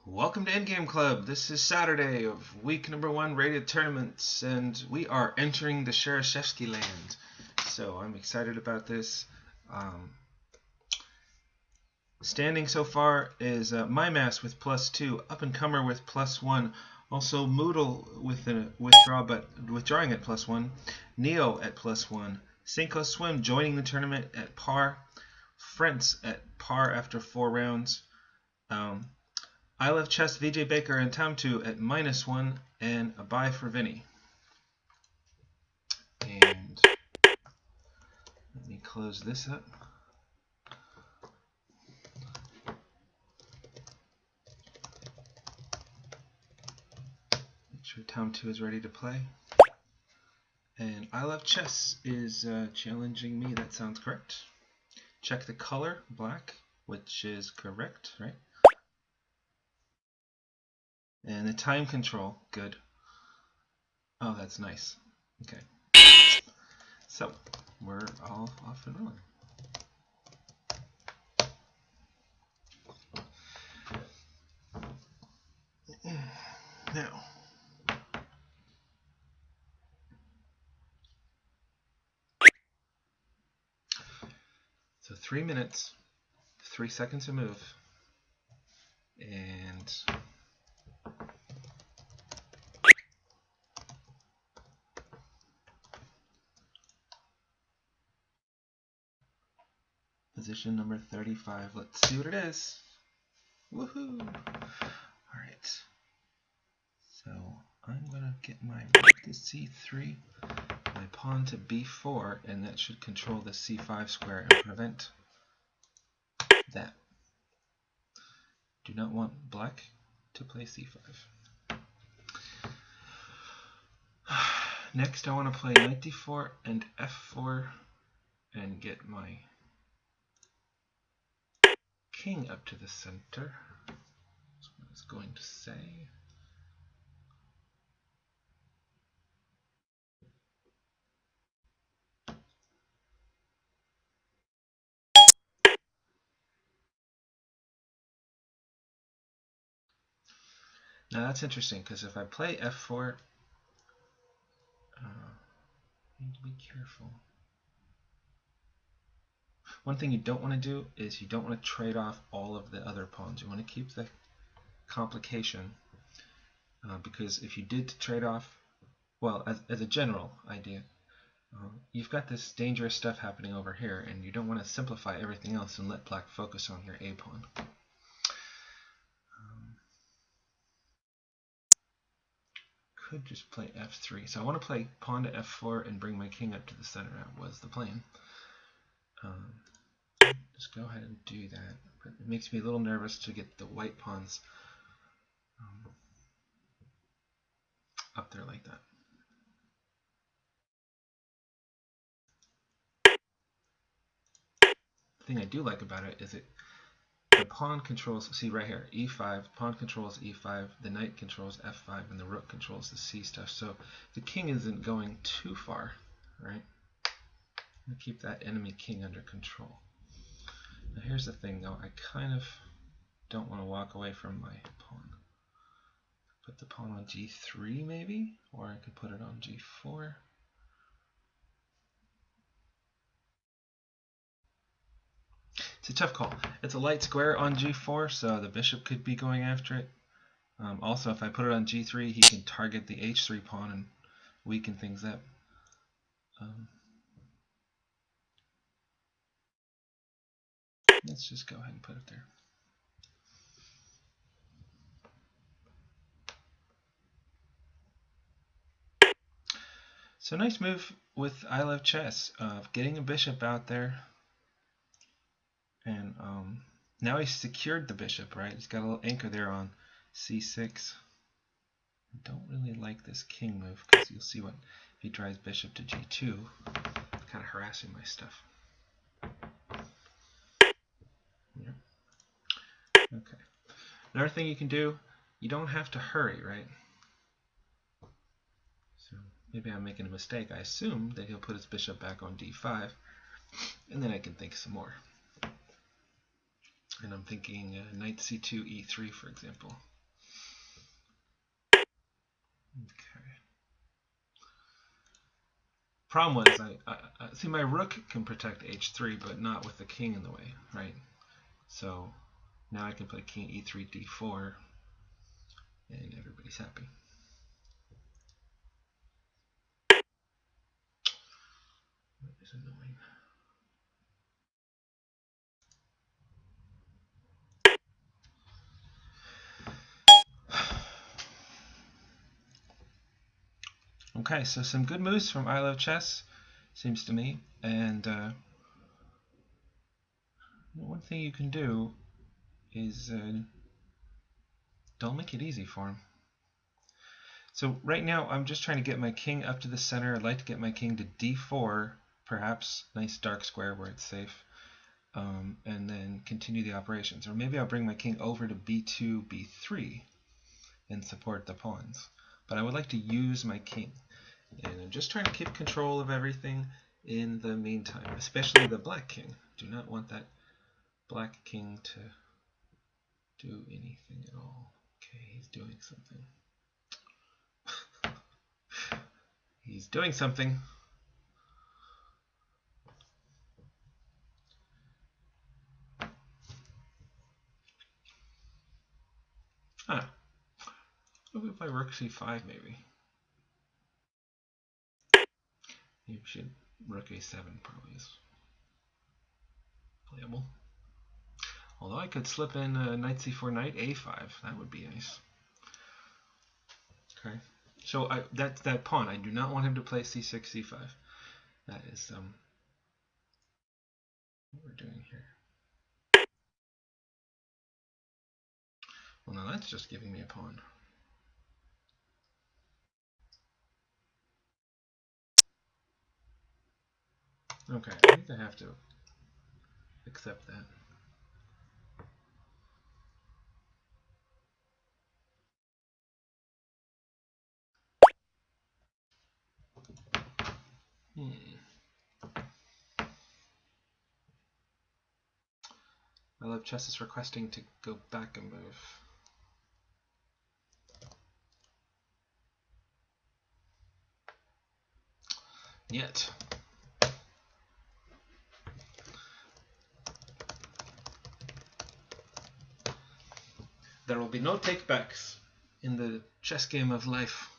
Welcome to Endgame Club. This is Saturday of week number 1 rated tournaments, and we are entering the Shereshevsky land. So I'm excited about this. Standing so far is MyMass with +2, Up-and-Comer with +1, also Moodle with a withdraw but withdrawing at +1, Neo at +1, Cinco Swim joining the tournament at par, Frentz at par after 4 rounds. ILoveChess, VJ Baker, and Tom2 at -1, and a bye for Vinny. And let me close this up. Make sure Tom2 is ready to play. And ILoveChess is challenging me. That sounds correct. Check the color, black, which is correct, right? And the time control, good. Oh, that's nice. Okay. So, we're all off and rolling. Now, so 3 minutes, 3 seconds to move, and position number 35. Let's see what it is. Woohoo! Alright. So I'm going to get my rook to c3, my pawn to b4, and that should control the c5 square and prevent that. Do not want black to play c5. Next I want to play knight d4 and f4 and get my king up to the center. That's what I was going to say. Now that's interesting, because if I play f4, I need to be careful. One thing you don't want to do is you don't want to trade off all of the other pawns. You want to keep the complication, because if you did trade off, well, as a general idea, you've got this dangerous stuff happening over here, and you don't want to simplify everything else and let black focus on your A pawn. Could just play f3. So I want to play pawn to f4 and bring my king up to the center. That was the plan. Just go ahead and do that. But it makes me a little nervous to get the white pawns up there like that. The thing I do like about it is the pawn controls, see right here, e5, pawn controls e5, the knight controls f5, and the rook controls the c stuff. So the king isn't going too far, right? I'm going to keep that enemy king under control. Now here's the thing though, I kind of don't want to walk away from my pawn. Put the pawn on g3 maybe, or I could put it on g4. It's a tough call. It's a light square on g4, so the bishop could be going after it. Also, if I put it on g3, he can target the h3 pawn and weaken things up. Let's just go ahead and put it there. So nice move with ILoveChess of getting a bishop out there. And now he's secured the bishop, right? He's got a little anchor there on c6. I don't really like this king move, because you'll see what if he tries bishop to g2, kind of harassing my stuff. Yeah. Okay. Another thing you can do, you don't have to hurry, right? So maybe I'm making a mistake. I assume that he'll put his bishop back on d5, and then I can think some more. And I'm thinking knight c2, e3, for example. Okay. Problem was, I see my rook can protect h3, but not with the king in the way, right? So now I can play king e3, d4, and everybody's happy. That is annoying. Okay, so some good moves from I Love Chess, seems to me. And one thing you can do is don't make it easy for him. So right now I'm just trying to get my king up to the center. I'd like to get my king to d4, perhaps. Nice dark square where it's safe. And then continue the operations. Or maybe I'll bring my king over to b2, b3 and support the pawns. But I would like to use my king. And I'm just trying to keep control of everything in the meantime, especially the black king. Do not want that black king to do anything at all. Okay, he's doing something. He's doing something. Ah, what if we play rook c5 maybe? Maybe we should rook a7 probably is playable. Although I could slip in knight c4, knight a5. That would be nice. Okay. So that's that pawn. I do not want him to play c6, c5. That is what we're doing here. Well, now that's just giving me a pawn. Okay, I think I have to accept that. I Love Chess is requesting to go back a move. Yet. There will be no takebacks in the chess game of life.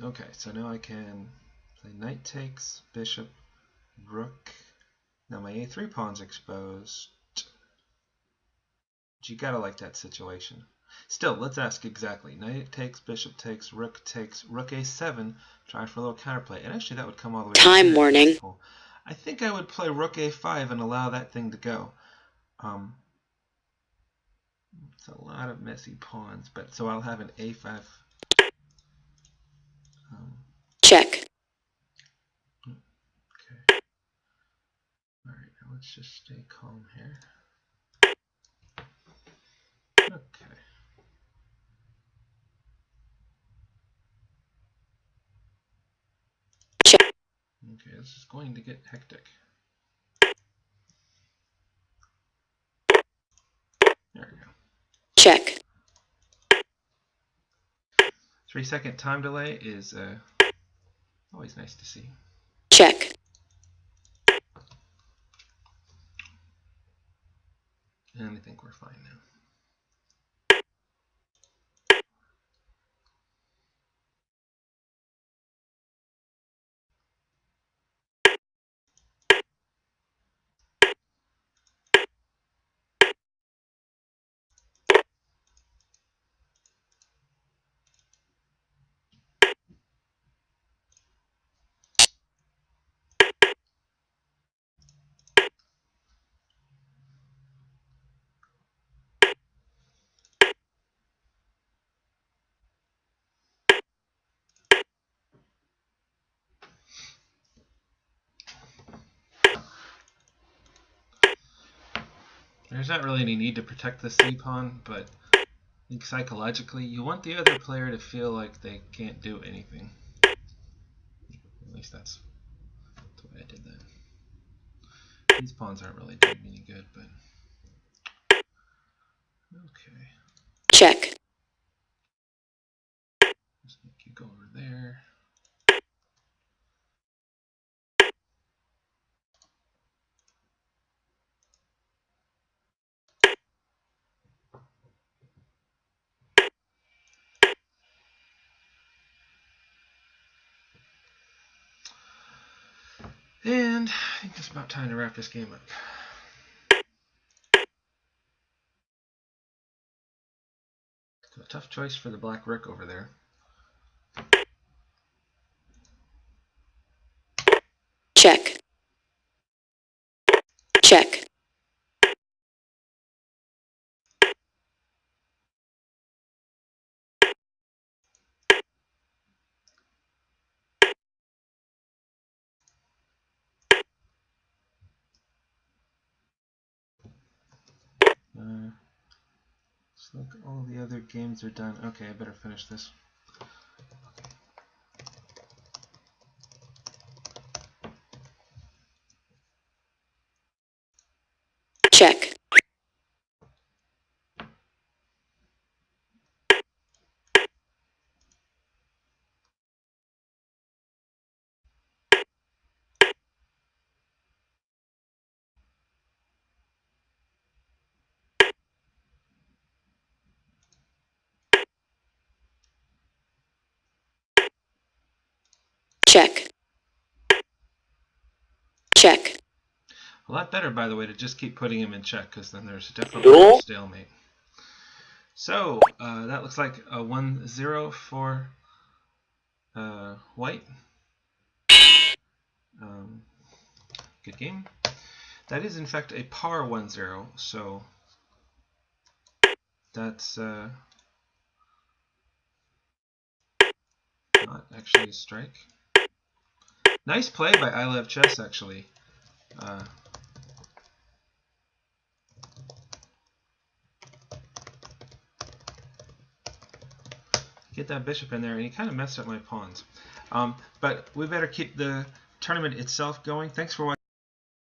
Okay, so now I can play knight takes, bishop, rook. Now my a3 pawn's exposed. But you gotta like that situation. Still, let's ask exactly. Knight takes, bishop takes, rook a7. Try for a little counterplay. And actually that would come all the way Time warning. I think I would play rook a5 and allow that thing to go. It's a lot of messy pawns, but so I'll have an a5. Check. Okay. All right, now let's just stay calm here. Okay. Check. Okay, this is going to get hectic. There we go. Check. 3-second time delay is always nice to see. Check. And I think we're fine now. there's not really any need to protect the C pawn, but I think psychologically you want the other player to feel like they can't do anything. At least that's the way I did that. These pawns aren't really doing any good, but okay. Check. Just make you go over there. And I think it's about time to wrap this game up. So a tough choice for the black rook over there. Check. Check. Looks like all the other games are done. Okay, I better finish this. Check. Check. Check. A lot better, by the way, to just keep putting him in check, because then there's definitely a stalemate. So, that looks like a 1-0 for white. Good game. That is, in fact, a par 1-0, so that's not actually a strike. Nice play by ILoveChess, actually. Get that bishop in there, and he kind of messed up my pawns. But we better keep the tournament itself going. Thanks for watching.